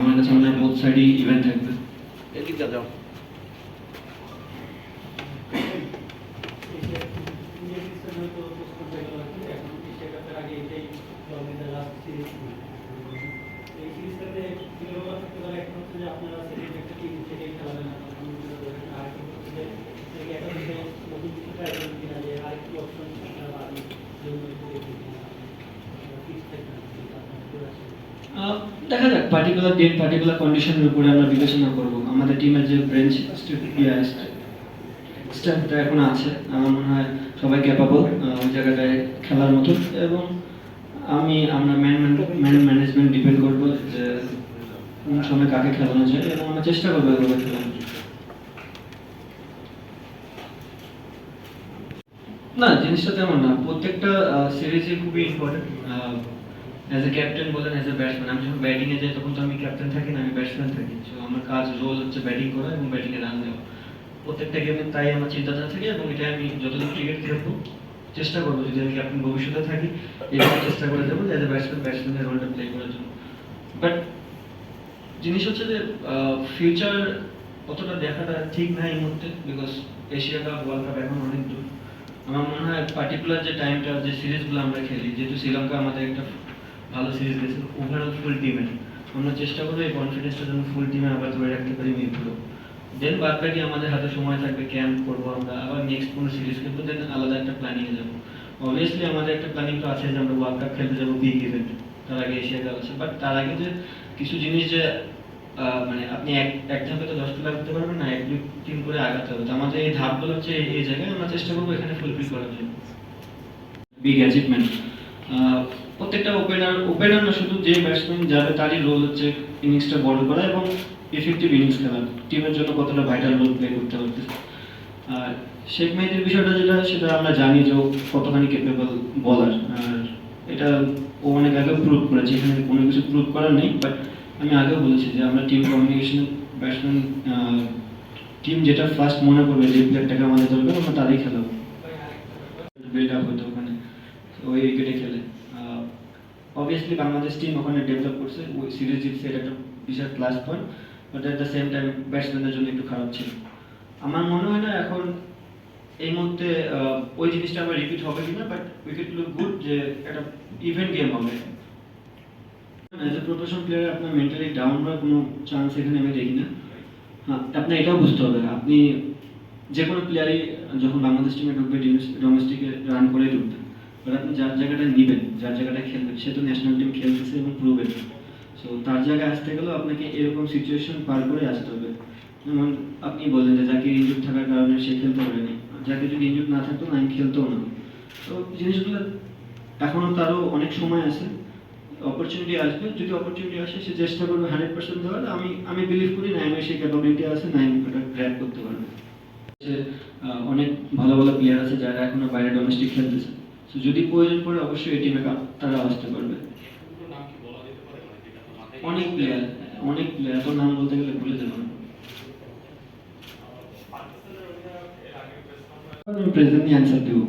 আমার কাছে মনে হয় বোথ সাইডই ইভেন্ট থাকবে। এদিকটা যাও। দেখা যাক, পার্টিকুলার ডেট পার্টিকুলার কন্ডিশনের উপরে আমরা বিবেচনা করব। আমাদের টিমের যে ব্রেঞ্চ স্ট্যান্ডটা এখন আছে, আমার মনে হয় সবাই ক্যাপাবল ওই জায়গাটায় খেলার মতো। এবং আমরা ম্যানেজমেন্ট ডিপেন্ড করবো যে কোন সময় কাকে খেলানো যায়, এবং আমরা চেষ্টা করবো এভাবে খেলানোর। না, জিনিসটা তেমন না। প্রত্যেকটা সিরিজই খুবই ইম্পর্টেন্ট। অ্যাজ এ ক্যাপ্টেন বলেন, অ্যাজ এ ব্যাটসম্যান, আমি যখন ব্যাটিংয়ে যাই তখন তো আমি ক্যাপ্টেন থাকি না, আমি ব্যাটসম্যান থাকি। সো আমার কাজ রোল হচ্ছে ব্যাটিং করা এবং ব্যাটিংয়ে রান দেওয়া। প্রত্যেকটা গেমে তাই আমার চিন্তাধারা থাকে, এবং এটা আমি যতদিন ক্রিকেট খেলবো চেষ্টা করবো, যদি আমি ক্যাপ্টেন ভবিষ্যতে থাকি এভাবে চেষ্টা করে যাবো যে অ্যাজ এ ব্যাটসম্যানের রোলটা প্লে করার জন্য। বাট জিনিস হচ্ছে যে ফিউচার অতটা দেখাটা ঠিক না এই মুহূর্তে, because Asia cup, world cup এখন অনেক দূর। আমার মনে হয় পার্টিকুলার যে টাইমটা, যে সিরিজগুলো আমরা খেলি, যেহেতু শ্রীলঙ্কা আমাদের একটা ভালো সিরিজ গেছে ওভারঅল ফুল টিমে, আমরা চেষ্টা করবো এই কনফিডেন্সটা যেন ফুল টিমে আবার ধরে রাখতে পারি মিরপুরে। দেন বাদ বাকি আমাদের হাতে সময় থাকবে, ক্যাম্প করবো আমরা, আবার নেক্সট কোনো সিরিজ খেলবো, দেন আলাদা একটা প্ল্যানিংয়ে যাবো। অবভিয়াসলি আমাদের একটা প্ল্যানিং তো আছে যে আমরা ওয়ার্ল্ড কাপ খেলতে যাবো, বিগ ইভেন্ট, তার আগে এশিয়া কাপ আছে। বাট তার আগে যে কিছু জিনিস যে মানে আপনি এক ধাপে তো 10টা লাগতে পারবেন না, 1-2-3 করে আগাতে হবে। তো আমাদের এই ধাপগুলো হচ্ছে এই জায়গায় আমরা চেষ্টা করবো এখানে ফুলফিল করার জন্য। বিগ অ্যাচিভমেন্ট, প্রত্যেকটা ওপেনার না, শুধু যে ব্যাটসম্যান যাবে তারই রোল হচ্ছে ইনিংসটা বড় করা এবং এফেক্টিভ ইনিংস খেলা, টিমের জন্য কতটা ভাইটাল রোল প্লে করতে পারতেছে। আর শেখ মেহেদীর বিষয়টা যেটা, সেটা আমরা জানি যে ও কতখানি কেপেবল বলার, আর এটা ও অনেক আগে প্রুভ করেছে, এখানে কোনো কিছু প্রুভ করার নেই। বাট আমি আগেও বলেছি যে আমরা টিম কমিউনিকেশন, ব্যাটসম্যান টিম যেটা ফার্স্ট মনে করবে যে প্লেয়ারটাকে আমাদের দরকার, আমরা তারই খেলাবো। বিল্ড আপ হতো ওখানে ওই উইকেটে খেলে। অবভিয়াসলি বাংলাদেশ টিম ওখানে ডেভেলপ করছে, ওই সিরিজ জিতছে, এটা একটা বিশাল plus point. But at the same time ব্যাটসম্যানদের জন্য একটু খারাপ ছিল। আমার মনে হয় না এখন এই মুহূর্তে ওই জিনিসটা আবার রিপিট হবে কিনা, বাট উইকেট লুক গুড যে একটা ইভেন্ট গেম হবে। অ্যাজ এ প্রফেশনাল প্লেয়ার আপনার মেন্টালি ডাউন হওয়ার কোনো চান্স এখানে আমি দেখি না। হ্যাঁ, আপনার এটাও বুঝতে হবে, আপনি যে কোনো প্লেয়ারই যখন বাংলাদেশ টিমে ঢুকবে, ডোমেস্টিকে রান করে ঢুকবে। বাট আপনি যার জায়গাটা নেবেন, যার জায়গাটা খেলবেন, সে তো ন্যাশনাল টিম খেলতেছে এবং প্রুভেন। সো তার জায়গায় আসতে গেলেও আপনাকে এরকম সিচুয়েশন পার করে আসতে হবে। যেমন আপনি বললেন যে যাকে ইনজুর থাকার কারণে সে খেলতে পারেনি, যাকে যদি ইনজুর না থাকতো না, আমি খেলতেও না। তো জিনিসগুলো এখনও তারও অনেক সময় আছে, অপরচুনিটি আসবে। যদি অপরচুনিটি আসে সে চেষ্টা করবে 100% দেওয়ার। আমি বিলিভ করি নাইমের সেই ক্যাপাবিলিটি আছে, নাইম ওটা গ্র্যাব করতে পারবে। অনেক ভালো ভালো প্লেয়ার আছে যারা এখনো বাইরে ডোমেস্টিক খেলতেছে। তো যদি প্রয়োজন পড়ে অবশ্যই এই টিমে তারা আসতে পারবে। অনেক প্লেয়ার, এত নাম বলতে গেলে ভুলে যাবো। আমি প্রেজেন্টলি অ্যান্সার দেবো।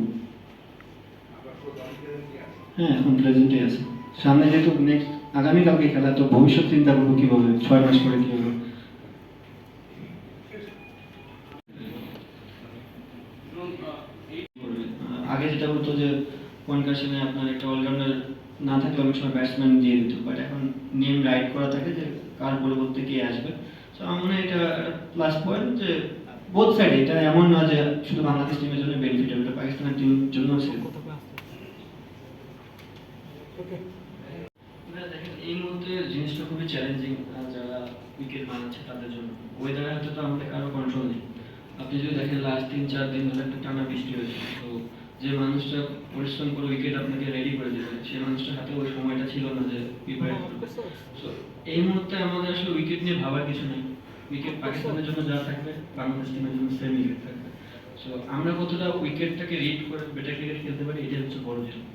হ্যাঁ, এখন প্রেজেন্টে আছে। সামনে যেহেতু নেক্সট আগামীকালকে খেলা, তো ভবিষ্যৎ চিন্তা করবো কিভাবে 6 মাস পরে কি হবে। আগে যেটা হতো যে কনকাশনে আপনার একটা অলরাউন্ডার না থাকলে অনেক সময় ব্যাটসম্যান দিয়ে দিত, বাট এখন নেম রাইট করা থাকে যে কার পরিবর্তে কে আসবে। তো আমার মনে হয় এটা প্লাস পয়েন্ট যে বোথ সাইড, এটা এমন না যে শুধু বাংলাদেশ টিমের জন্য বেনিফিট হবে, এটা পাকিস্তানের টিমের জন্য দেখেন এই মুহূর্তে জিনিসটা খুবই চ্যালেঞ্জিং যারা উইকেট বানাচ্ছে তাদের জন্য। ওয়েদারে হয়তো তো আমাদের কারো কন্ট্রোল নেই। আপনি যদি দেখেন লাস্ট 3-4 দিন ধরে একটা টানা বৃষ্টি হয়েছে, তো যে মানুষটা পরিশ্রম করে উইকেট আপনাকে রেডি করে দেবে, সেই মানুষটার হাতে ওই সময়টা ছিল না যে প্রিপেয়ার করবে। সো এই মুহূর্তে আমাদের আসলে উইকেট নিয়ে ভাবার কিছু নেই। উইকেট পাকিস্তানের জন্য যা থাকবে, বাংলাদেশ টিমের জন্য সেম উইকেট থাকবে। সো আমরা কতটা উইকেটটাকে রিড করে বেটার ক্রিকেট খেলতে পারি, এটাই হচ্ছে বড় জিনিস।